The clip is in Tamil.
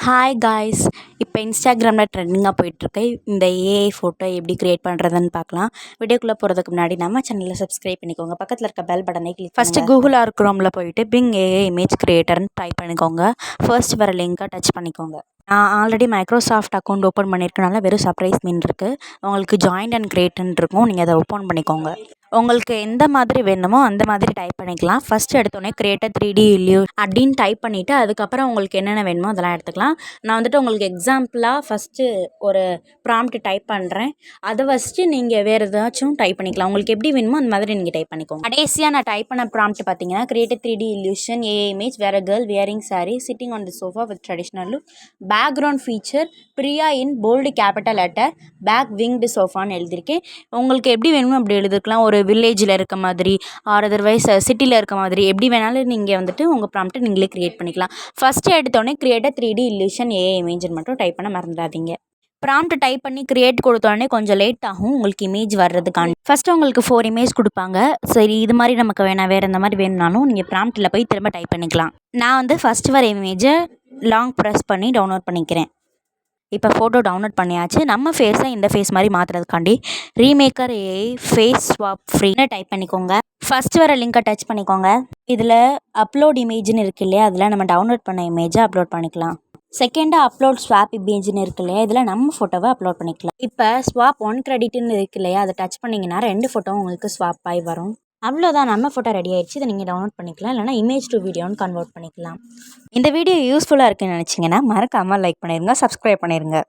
Hi guys. இப்போ இன்ஸ்டாகிராமில் ட்ரெண்டிங்காக போயிட்டுருக்கு இந்த ஏஐ ஃபோட்டோ எப்படி க்ரியேட் பண்ணுறதுன்னு பார்க்கலாம். வீடியோக்குள்ளே போகிறதுக்கு முன்னாடி நம்ம சேனலில் சப்ஸ்கிரைப் பண்ணிக்கோங்க. பக்கத்தில் இருக்க பெல் பட்டனை கிளிக் ஃபஸ்ட்டு கூகுள் ஆர் குரோமில் போயிட்டு பிங் ஏஐ இமேஜ் க்ரியேட்டர்னு டைப் பண்ணிக்கோங்க. ஃபர்ஸ்ட் வர லிங்க்கை டச் பண்ணிக்கோங்க. நான் ஆல்ரெடி மைக்ரோசாஃப்ட் அக்கௌண்ட் ஓப்பன் பண்ணியிருக்கனால வெறும் சர்ப்ரைஸ் மீன் இருக்குது. உங்களுக்கு ஜாயின்ட் அண்ட் கிரியேட்னு இருக்கும். நீங்கள் அதை ஓப்பன் பண்ணிக்கோங்க. உங்களுக்கு எந்த மாதிரி வேணுமோ அந்த மாதிரி டைப் பண்ணிக்கலாம். ஃபஸ்ட்டு எடுத்தோடனே கிரியேட்டர் 3D இல்லையோ அப்படின்னு டைப் பண்ணிவிட்டு அதுக்கப்புறம் உங்களுக்கு என்னென்ன வேணுமோ அதெல்லாம் எடுத்துக்கலாம். நான் வந்துட்டு உங்களுக்கு எக்ஸாம்பிளாக ஃபஸ்ட்டு ஒரு ப்ராம்ப்ட் டைப் பண்ணுறேன். அதை ஃபஸ்ட்டு நீங்கள் வேறு ஏதாச்சும் டைப் பண்ணிக்கலாம். உங்களுக்கு எப்படி வேணுமோ அந்த மாதிரி நீங்கள் டைப் பண்ணிக்கோங்க. கடைசியாக நான் டைப் பண்ண ப்ராம்ப்ட் பார்த்தீங்கன்னா creator 3D illusion AI image where girl wearing saree sitting on the sofa with traditional look background feature Priya in bold capital letter back winged சோஃபான்னு எழுதியிருக்கேன். உங்களுக்கு எப்படி வேணுமோ அப்படி எழுதிருக்கலாம். ஒரு வில்லேஜில் இருக்க மாதிரி ஆர் அதர்வைஸ் சிட்டியில் இருக்க மாதிரி எப்படி வேணாலும் நீங்கள் வந்துட்டு உங்கள் ப்ராம்ப்ட்டை நீங்களே க்ரியேட் பண்ணிக்கலாம். ஃபஸ்ட்டு எடுத்தோடனே கிரியேட்டர் 3D illusion ஏஐ இமேஜ்னு மட்டும் டைப் பண்ண மறந்துடாதீங்க. ப்ராம்ப்ட் டைப் பண்ணி கிரியேட் கொடுத்தோடனே கொஞ்சம் லேட் ஆகும் உங்களுக்கு இமேஜ் வர்றதுக்காண்டி. ஃபஸ்ட்டு உங்களுக்கு 4 இமேஜ் கொடுப்பாங்க. சரி இது மாதிரி நமக்கு வேணாம் வேறு இந்த மாதிரி வேணும்னாலும் நீங்கள் ப்ராம்ப்ட்டில் போய் திரும்ப டைப் பண்ணிக்கலாம். நான் வந்து ஃபஸ்ட்டு வர இமேஜை லாங் ப்ரெஸ் பண்ணி டவுன்லோட் பண்ணிக்கிறேன். இப்போ ஃபோட்டோ டவுன்லோட் பண்ணியாச்சு. நம்ம ஃபேஸை இந்த ஃபேஸ் மாதிரி மாற்றுறதுக்காண்டி ரீமேக்கர் ஏஐ ஃபேஸ் ஸ்வாப் ஃப்ரீன்னு டைப் பண்ணிக்கோங்க. ஃபஸ்ட்டு வர லிங்க்கை டச் பண்ணிக்கோங்க. இதில் அப்லோட் இமேஜ்னு இருக்கு இல்லையா, அதில் நம்ம டவுன்லோட் பண்ண இமேஜை அப்லோட் பண்ணிக்கலாம். செகண்டாக அப்லோட் ஸ்வாப் இமேஜ்னு இருக்கு இல்லையா, இதில் நம்ம ஃபோட்டோவை அப்லோட் பண்ணிக்கலாம். இப்போ ஸ்வாப் 1 கிரெடிட்னு இருக்கு இல்லையா, அதை டச் பண்ணிங்கன்னா 2 ஃபோட்டோவும் உங்களுக்கு ஸ்வாப் ஆகி வரும். அவ்வளோதான், நம்ம ஃபோட்டோ ரெடி ஆயிடுச்சு. இதை நீங்கள் டவுன்லோட் பண்ணிக்கலாம், இல்லைனா இமேஜ் டு வீடியோன்னு கன்வெர்ட் பண்ணிக்கலாம். இந்த வீடியோ யூஸ்ஃபுல்லாக இருக்குன்னு நினச்சிங்கன்னா மறக்காமல் லைக் பண்ணிடுங்க, சப்ஸ்கிரைப் பண்ணிடுங்க.